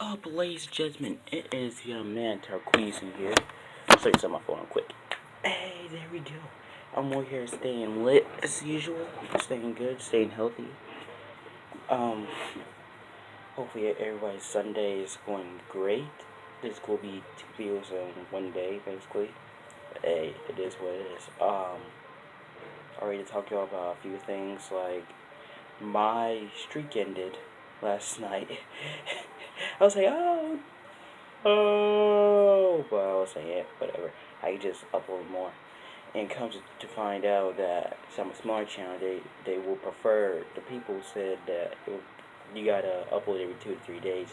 up, ladies and gentlemen? It is your man Tarqueez in here. I'll show you some of my phone real quick. Hey, there we go. I'm over here staying lit as usual, staying good, staying healthy. Um, Hopefully everybody's Sunday is going great. This will be 2 videos in one day, basically. But hey, it is what it is. Already talked to y'all about a few things like my streak ended last night. I was like, but I was like, yeah, whatever. I just upload more. And comes to find out that some smart channel, they will prefer, the people said that you gotta upload every 2 to 3 days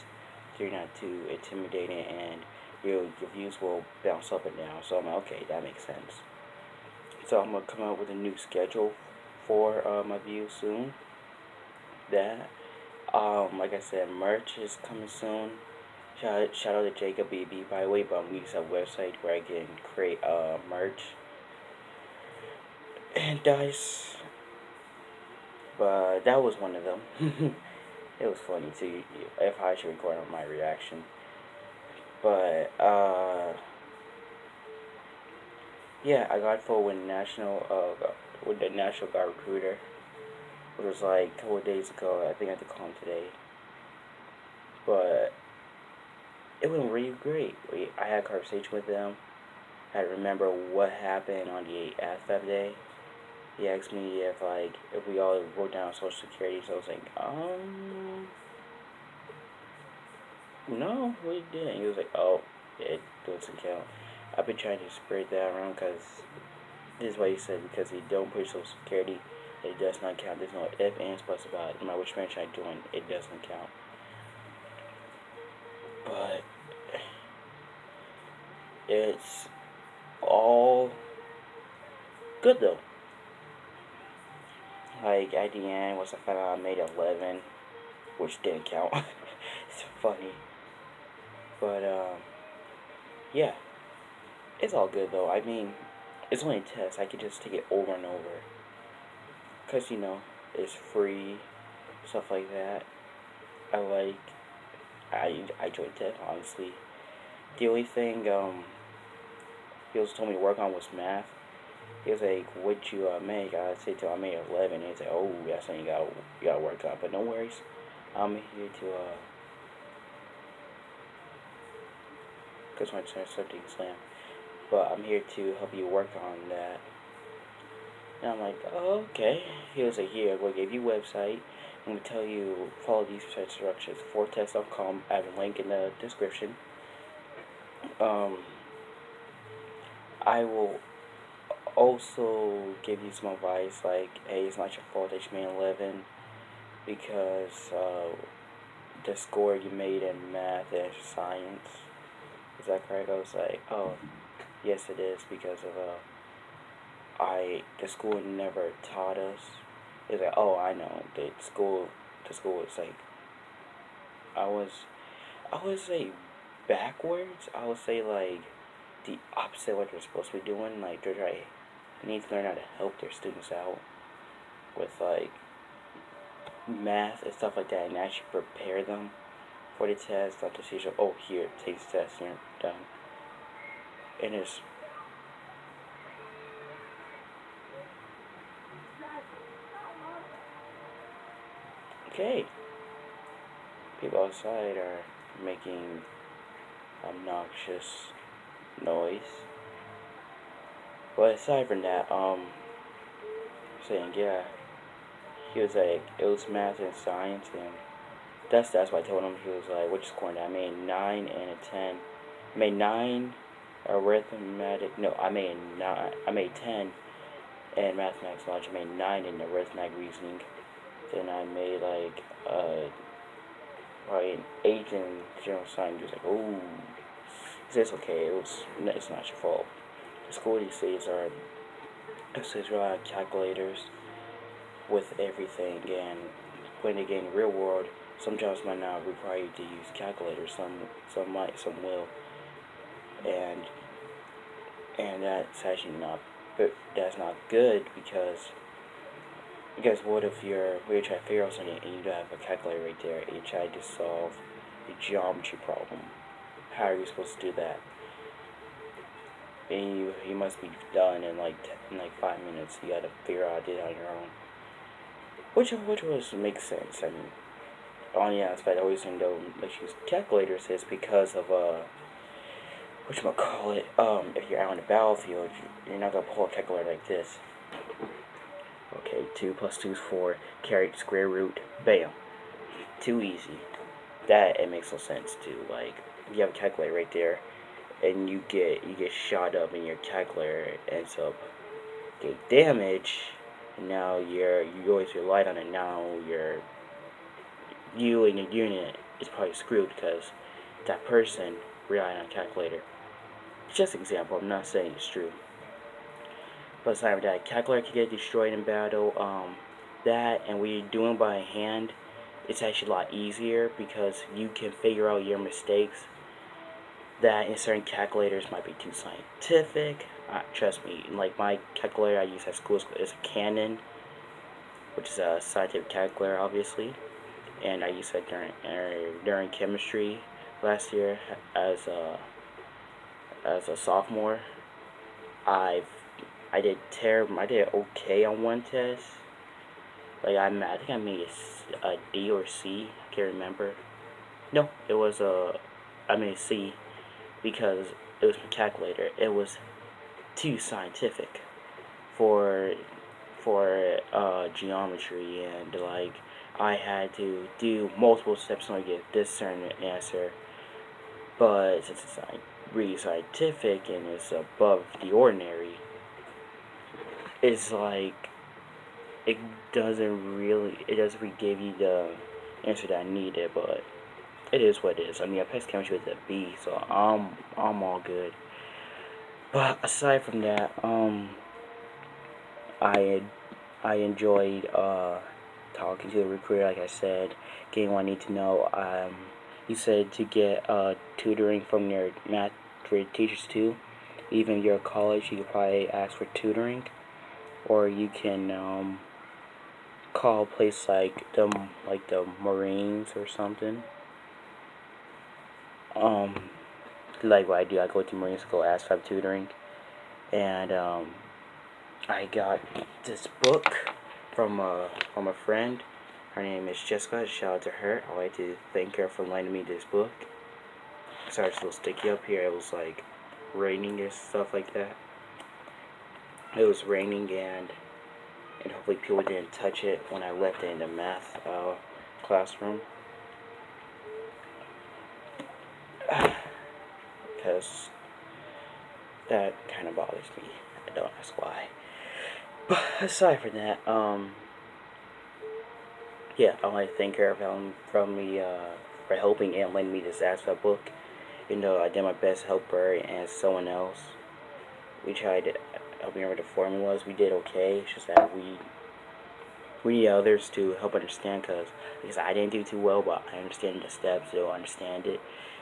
so you're not too intimidating and your views will bounce up and down. So I'm like, okay, that makes sense. So I'm gonna come out with a new schedule for my views soon. That like I said, merch is coming soon. Shout out to Jacob BB, by the way, but I'm using a website where I can create merch and dice. But that was one of them. It was funny too. If I should record on my reaction. But yeah, I got full with with the National Guard recruiter. It was like a couple of days ago. I think I had to call him today. But it went really great. I had a conversation with them. I remember what happened on the AFF day. He asked me if we all wrote down Social Security. So I was like, no, we didn't. He was like, oh, it doesn't count. I've been trying to spread that around because this is what he said, because he don't put Social Security, it does not count. There's no if, ands, buts about it. No matter which branch I join, it doesn't count. But it's all good though. Like at the end, once I found out I made 11, which didn't count. It's funny. But yeah, it's all good though. I mean, it's only a test. I could just take it over and over. Cause it's free, stuff like that. I like. I enjoy tech honestly. The only thing he also told me to work on was math. He was like, "What you make?" I said to him, "I made 11." And he's like, "Oh, that's something you gotta work on." But no worries. I'm here to cause my something slam. But I'm here to help you work on that. And I'm like, oh, okay. He was like, here, we'll give you a website. I'm going to tell you, follow these instructions. Fortest.com. I have a link in the description. I will also give you some advice, like, hey, it's not your fault that you made 11, because the score you made in math and science, is that correct? I was like, oh, yes it is, because of the school never taught us. It's like, oh, I know, the school is like, I would say backwards. I would say like the opposite of what they're supposed to be doing. Like they need to learn how to help their students out with like math and stuff like that, and actually prepare them for the test. Not just say, oh, here, take the test, and you're done. And it's okay. People outside are making obnoxious noise. But aside from that, saying yeah, he was like, it was math and science, and that's why I told him. He was like, what you scoring? I made 9 and a 10. I made 9 arithmetic. No, I made 9. I made 10 in mathematics logic. I made 9 in arithmetic reasoning. Then I made like probably an 8 in general science. He was like, oh, it's okay. It's not your fault. The school these days are there's a lot of calculators with everything, and when they get in the real world, some jobs might not require you to use calculators. Some might, some will, and that's actually not. But that's not good because what if you're trying to figure out something and you don't have a calculator right there and you try to solve the geometry problem. How are you supposed to do that? And you must be done in like 5 minutes. You gotta figure out it on your own. Which was makes sense. I mean, on the aspect, I always know let's use calculators is because of whatchamacallit, if you're out on the battlefield, you're not gonna pull a calculator like this. Okay, 2 plus 2 is 4, carry square root, bam. Too easy. That, it makes no sense too. Like, you have a calculator right there, and you get shot up in your calculator, ends up getting damage, and now you always relied on it, now you and your unit is probably screwed because that person relied on a calculator. Just an example, I'm not saying it's true. But aside from that, calculator can get destroyed in battle. That and when you're doing by hand, it's actually a lot easier because you can figure out your mistakes. That in certain calculators might be too scientific. Trust me, like my calculator I use at school is a Canon, which is a scientific calculator, obviously, and I used that during chemistry last year as a sophomore. I've I did terrible. I did okay on one test. Like I think I made a D or C. I can't remember. No, it was I made a C because it was my calculator. It was too scientific for geometry, and like I had to do multiple steps in order to get this certain answer. But since it's really scientific and it's above the ordinary, it's like it doesn't really give you the answer that I needed, but it is what it is. I mean, I passed chemistry with a B, so I'm all good. But aside from that, I I enjoyed talking to the recruiter, like I said, getting what I need to know. You said to get tutoring from your math grade teachers too. Even your college, you could probably ask for tutoring, or you can call a place like the Marines or something. Um, like what I do, I go to Marines to go ask for tutoring, and I got this book from a friend. Her name is Jessica. Shout out to her. I'd like to thank her for lending me this book. Sorry, it's a little sticky up here. It was like raining and stuff like that. It was raining and hopefully people didn't touch it when I left it in the math classroom. Because that kind of bothers me. I don't ask why. But aside from that, yeah, I want to thank her from me for helping and lending me this ASVAB book. You know, I did my best to help her and someone else. We tried helping her with the formulas. We did okay. It's just that we need others to help understand because I didn't do too well, but I understand the steps to understand it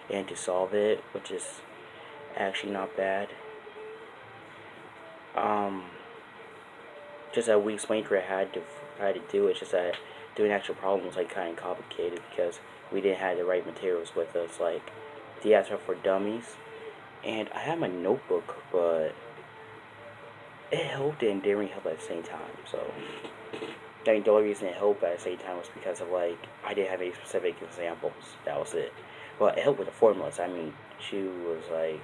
and to solve it, which is actually not bad. Um, just that we explained to her how to do it. It's just that doing actual problems was like kind of complicated because we didn't have the right materials with us, like the answer for dummies. And I had my notebook, but it helped and didn't really help at the same time. So I think the only reason it helped at the same time was because of like I didn't have any specific examples. That was it. Well, it helped with the formulas. I mean, she was like,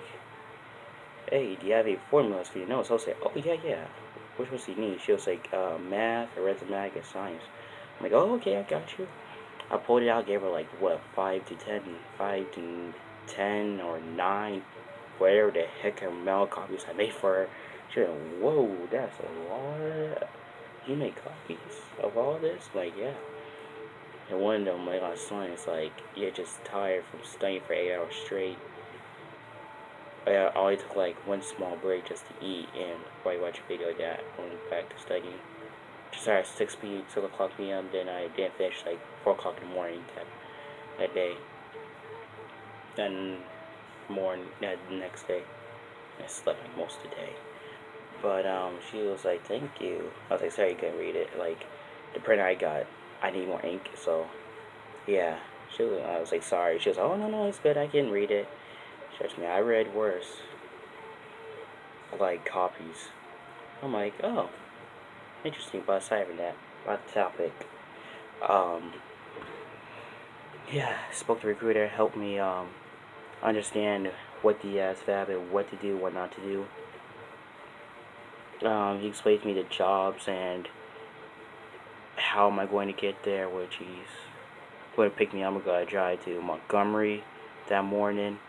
"Hey, do you have any formulas for your notes?" I was like, "Oh yeah, yeah." Which ones do you need? She was like, "Math, arithmetic, and science." I'm like, "Oh, okay, I got you." I pulled it out, gave her like what 5 to 10 or 9, whatever the heck amount of copies I made for her. She went, "Whoa, that's a lot. You make copies of all this?" Like, yeah. And one of them, like on science, like you're just tired from studying for 8 hours straight. I only took like one small break just to eat and probably watch a video of that. Went back to studying. Started at 6 o'clock p.m. Then I didn't finish like 4 o'clock in the morning that day. Then the next day, I slept like most of the day. But she was like, "Thank you." I was like, "Sorry, you couldn't read it." Like the printer I got, I need more ink, so yeah. I was like, sorry. She was like, oh, no, it's good. I can read it. Trust me, I read worse. Like, copies. I'm like, oh, interesting. But aside from that, about the topic, um, yeah, spoke to the recruiter, helped me, understand what the SVAB and what to do, what not to do. He explained to me the jobs and how am I going to get there, which he's going to pick me up. I'm going to drive to Montgomery that morning.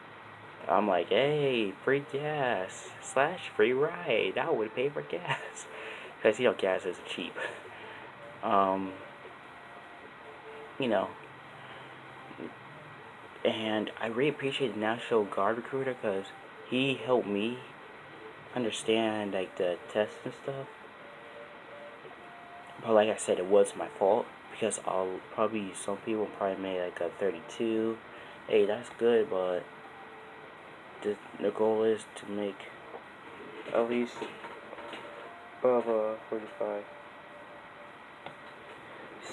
I'm like, hey, free gas / free ride. I would pay for gas. Because, gas is cheap. Um, you know, and I really appreciate the National Guard recruiter because he helped me understand, like, the tests and stuff. But like I said, it was my fault because some people probably made like a 32. Hey, that's good, but the goal is to make at least above 45.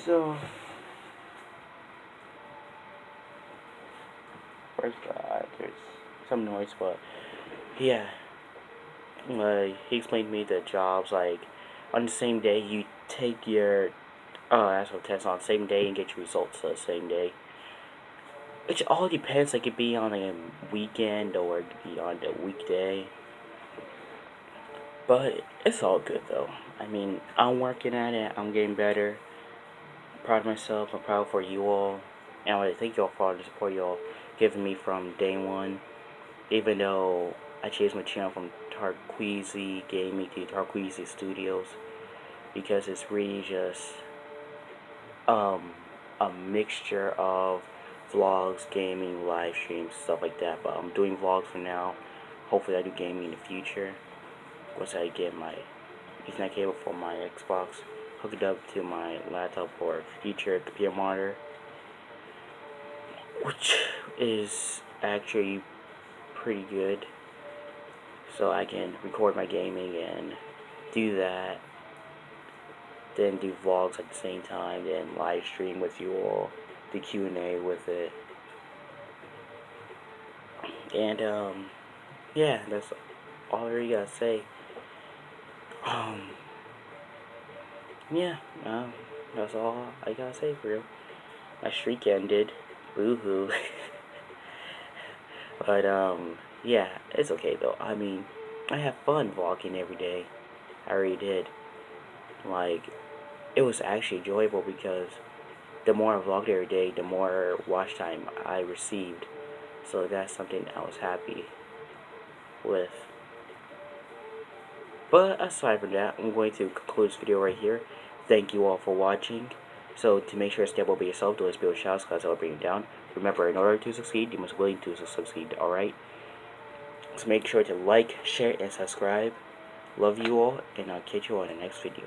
So, there's some noise, but yeah. He explained to me the jobs, like, on the same day you take your actual test on the same day and get your results the same day. Which all depends, like, it could be on like a weekend or it could be on the weekday. But it's all good though. I mean, I'm working at it, I'm getting better. I'm proud of myself, I'm proud for you all. And I want to thank you all for all the support you all given me from day one. Even though I changed my channel from Tarqueezy Gaming to Tarqueezy Studios, because it's really just a mixture of vlogs, gaming, live streams, stuff like that. But I'm doing vlogs for now. Hopefully I do gaming in the future. Once I get my Ethernet cable for my Xbox hooked up to my laptop or future computer monitor, which is actually pretty good. So I can record my gaming and do that, then do vlogs at the same time, then live stream with you all, the Q&A with it. And yeah, that's all I really gotta say. Yeah, that's all I gotta say for real. My streak ended. Boo-hoo. But yeah, it's okay though. I mean, I have fun vlogging every day. I really did. Like, it was actually enjoyable because the more I vlogged every day, the more watch time I received. So that's something I was happy with. But aside from that, I'm going to conclude this video right here. Thank you all for watching. So to make sure to step up by yourself, don't build shouts because I'll bring you down. Remember, in order to succeed, you must be willing to succeed, alright? So make sure to like, share, and subscribe. Love you all, and I'll catch you on the next video.